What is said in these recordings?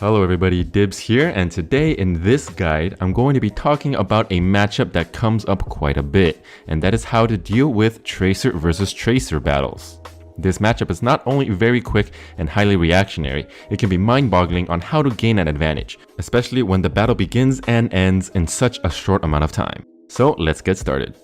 Hello everybody, Dibz here, and today in this guide, I'm going to be talking about a matchup that comes up quite a bit, and that is how to deal with Tracer versus Tracer battles. This matchup is not only very quick and highly reactionary, it can be mind-boggling on how to gain an advantage, especially when the battle begins and ends in such a short amount of time. So let's get started.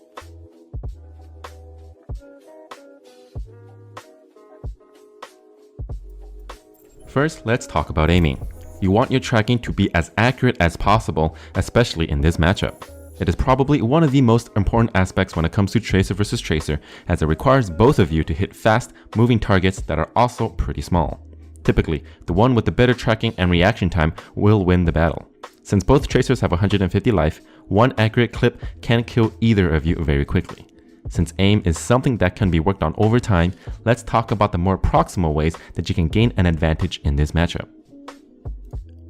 First, let's talk about aiming. You want your tracking to be as accurate as possible, especially in this matchup. It is probably one of the most important aspects when it comes to Tracer versus Tracer, as it requires both of you to hit fast, moving targets that are also pretty small. Typically, the one with the better tracking and reaction time will win the battle. Since both Tracers have 150 life, one accurate clip can kill either of you very quickly. Since aim is something that can be worked on over time, let's talk about the more proximal ways that you can gain an advantage in this matchup.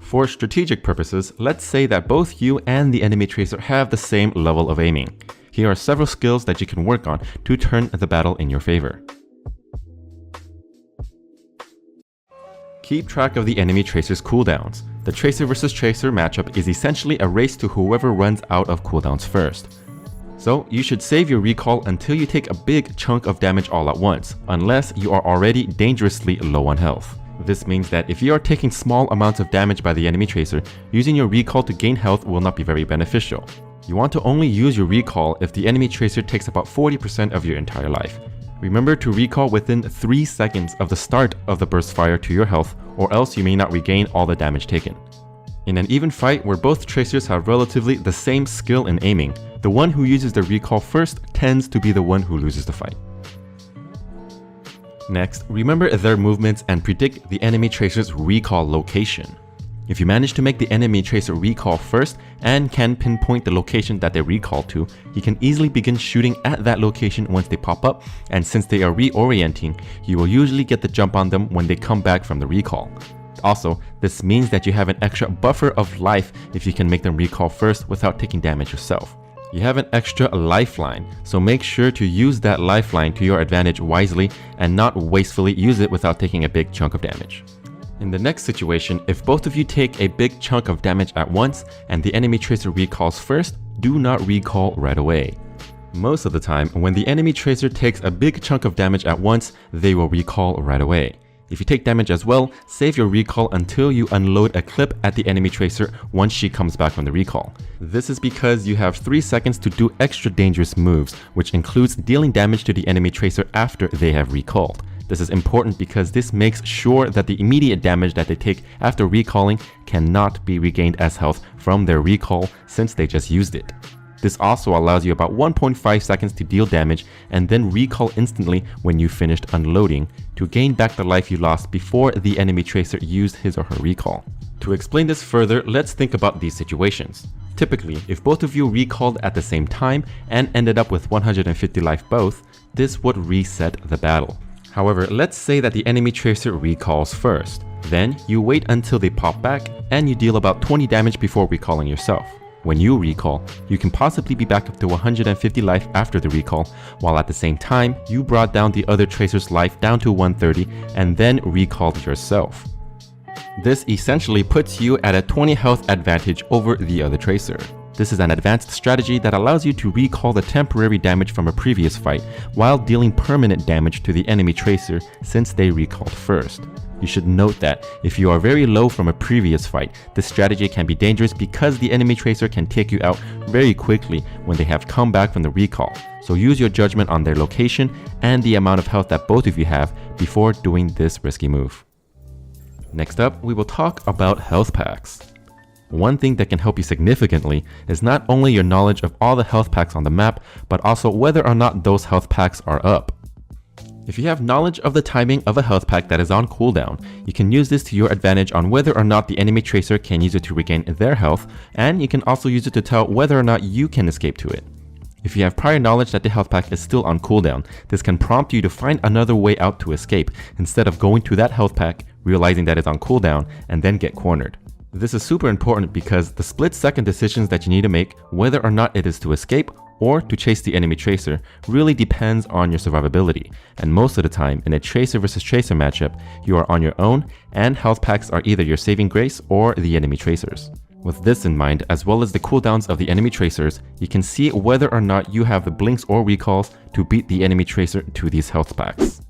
For strategic purposes, let's say that both you and the enemy Tracer have the same level of aiming. Here are several skills that you can work on to turn the battle in your favor. Keep track of the enemy Tracer's cooldowns. The Tracer versus Tracer matchup is essentially a race to whoever runs out of cooldowns first. So you should save your recall until you take a big chunk of damage all at once, unless you are already dangerously low on health. This means that if you are taking small amounts of damage by the enemy Tracer, using your recall to gain health will not be very beneficial. You want to only use your recall if the enemy Tracer takes about 40% of your entire life. Remember to recall within 3 seconds of the start of the burst fire to your health, or else you may not regain all the damage taken. In an even fight where both Tracers have relatively the same skill in aiming, the one who uses the recall first tends to be the one who loses the fight. Next, remember their movements and predict the enemy Tracer's recall location. If you manage to make the enemy Tracer recall first and can pinpoint the location that they recall to, you can easily begin shooting at that location once they pop up, and since they are reorienting, you will usually get the jump on them when they come back from the recall. Also, this means that you have an extra buffer of life if you can make them recall first without taking damage yourself. You have an extra lifeline, so make sure to use that lifeline to your advantage wisely and not wastefully use it without taking a big chunk of damage. In the next situation, if both of you take a big chunk of damage at once and the enemy Tracer recalls first, do not recall right away. Most of the time, when the enemy Tracer takes a big chunk of damage at once, they will recall right away. If you take damage as well, save your recall until you unload a clip at the enemy Tracer once she comes back from the recall. This is because you have 3 seconds to do extra dangerous moves, which includes dealing damage to the enemy Tracer after they have recalled. This is important because this makes sure that the immediate damage that they take after recalling cannot be regained as health from their recall since they just used it. This also allows you about 1.5 seconds to deal damage and then recall instantly when you finished unloading to gain back the life you lost before the enemy Tracer used his or her recall. To explain this further, let's think about these situations. Typically, if both of you recalled at the same time and ended up with 150 life both, this would reset the battle. However, let's say that the enemy Tracer recalls first. Then you wait until they pop back and you deal about 20 damage before recalling yourself. When you recall, you can possibly be back up to 150 life after the recall, while at the same time, you brought down the other Tracer's life down to 130 and then recalled yourself. This essentially puts you at a 20 health advantage over the other Tracer. This is an advanced strategy that allows you to recall the temporary damage from a previous fight while dealing permanent damage to the enemy Tracer since they recalled first. You should note that if you are very low from a previous fight, this strategy can be dangerous because the enemy Tracer can take you out very quickly when they have come back from the recall. So use your judgment on their location and the amount of health that both of you have before doing this risky move. Next up, we will talk about health packs. One thing that can help you significantly is not only your knowledge of all the health packs on the map, but also whether or not those health packs are up. If you have knowledge of the timing of a health pack that is on cooldown, you can use this to your advantage on whether or not the enemy Tracer can use it to regain their health, and you can also use it to tell whether or not you can escape to it. If you have prior knowledge that the health pack is still on cooldown, this can prompt you to find another way out to escape instead of going to that health pack, realizing that it's on cooldown, and then get cornered. This is super important because the split-second decisions that you need to make, whether or not it is to escape or to chase the enemy tracer really depends on your survivability, and most of the time in a tracer versus tracer matchup, you are on your own and health packs are either your saving grace or the enemy tracers. With this in mind, as well as the cooldowns of the enemy tracers, you can see whether or not you have the blinks or recalls to beat the enemy tracer to these health packs.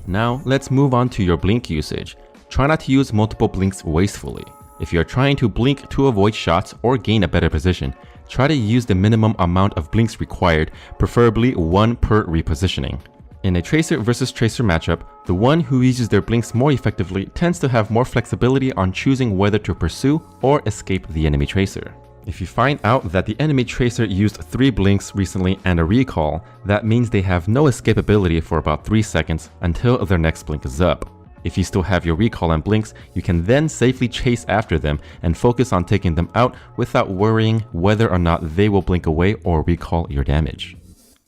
Now, let's move on to your blink usage. Try not to use multiple blinks wastefully. If you are trying to blink to avoid shots or gain a better position, try to use the minimum amount of blinks required, preferably 1 per repositioning. In a tracer versus tracer matchup, the one who uses their blinks more effectively tends to have more flexibility on choosing whether to pursue or escape the enemy tracer. If you find out that the enemy tracer used 3 blinks recently and a recall, that means they have no escapability for about 3 seconds until their next blink is up. If you still have your recall and blinks, you can then safely chase after them and focus on taking them out without worrying whether or not they will blink away or recall your damage.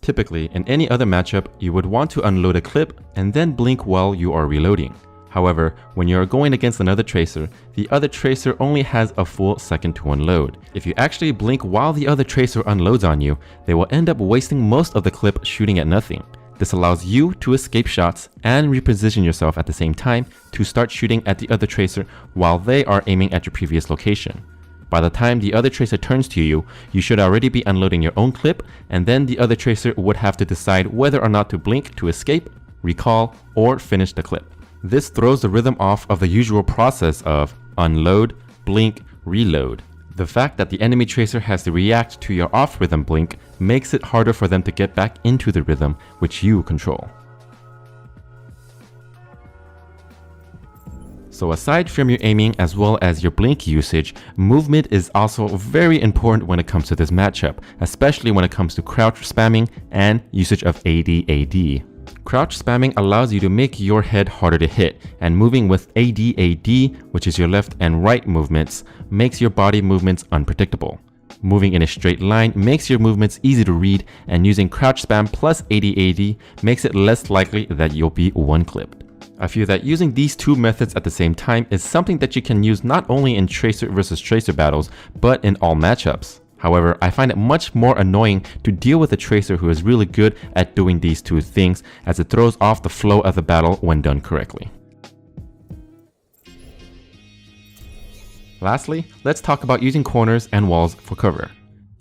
Typically, in any other matchup, you would want to unload a clip and then blink while you are reloading. However, when you are going against another tracer, the other tracer only has a full second to unload. If you actually blink while the other tracer unloads on you, they will end up wasting most of the clip shooting at nothing. This allows you to escape shots and reposition yourself at the same time to start shooting at the other tracer while they are aiming at your previous location. By the time the other tracer turns to you, you should already be unloading your own clip, and then the other tracer would have to decide whether or not to blink to escape, recall, or finish the clip. This throws the rhythm off of the usual process of unload, blink, reload. The fact that the enemy tracer has to react to your off-rhythm blink makes it harder for them to get back into the rhythm, which you control. So aside from your aiming as well as your blink usage, movement is also very important when it comes to this matchup, especially when it comes to crouch spamming and usage of AD-AD. Crouch spamming allows you to make your head harder to hit, and moving with AD-AD, which is your left and right movements, makes your body movements unpredictable. Moving in a straight line makes your movements easy to read, and using crouch spam plus AD-AD makes it less likely that you'll be one-clipped. I feel that using these two methods at the same time is something that you can use not only in tracer versus tracer battles, but in all matchups. However, I find it much more annoying to deal with a tracer who is really good at doing these two things, as it throws off the flow of the battle when done correctly. Lastly, let's talk about using corners and walls for cover.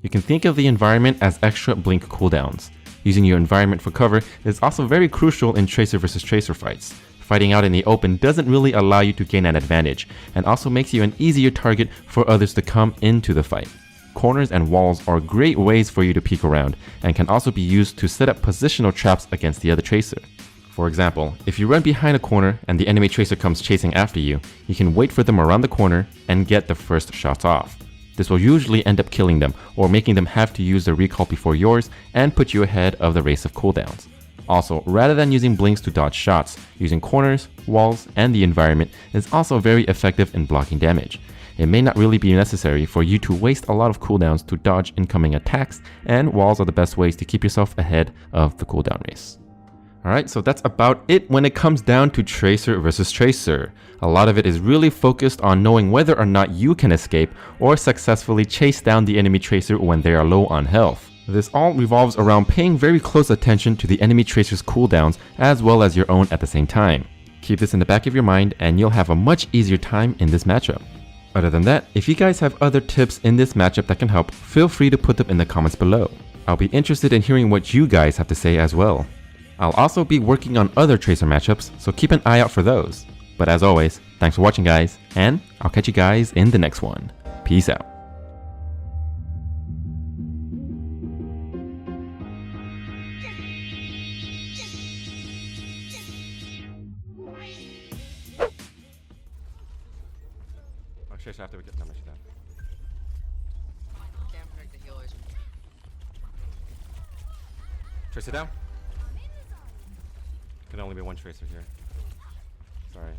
You can think of the environment as extra blink cooldowns. Using your environment for cover is also very crucial in tracer versus tracer fights. Fighting out in the open doesn't really allow you to gain an advantage, and also makes you an easier target for others to come into the fight. Corners and walls are great ways for you to peek around, and can also be used to set up positional traps against the other tracer. For example, if you run behind a corner and the enemy tracer comes chasing after you, you can wait for them around the corner and get the first shots off. This will usually end up killing them, or making them have to use their recall before yours and put you ahead of the race of cooldowns. Also, rather than using blinks to dodge shots, using corners, walls, and the environment is also very effective in blocking damage. It may not really be necessary for you to waste a lot of cooldowns to dodge incoming attacks, and walls are the best ways to keep yourself ahead of the cooldown race. Alright, so that's about it when it comes down to tracer versus tracer. A lot of it is really focused on knowing whether or not you can escape or successfully chase down the enemy tracer when they are low on health. This all revolves around paying very close attention to the enemy tracer's cooldowns as well as your own at the same time. Keep this in the back of your mind and you'll have a much easier time in this matchup. Other than that, if you guys have other tips in this matchup that can help, feel free to put them in the comments below. I'll be interested in hearing what you guys have to say as well. I'll also be working on other tracer matchups, so keep an eye out for those. But as always, thanks for watching guys, and I'll catch you guys in the next one. Peace out. After we get numbers down. Can't protect the healers. Tracer down. Can only be one tracer here. Sorry.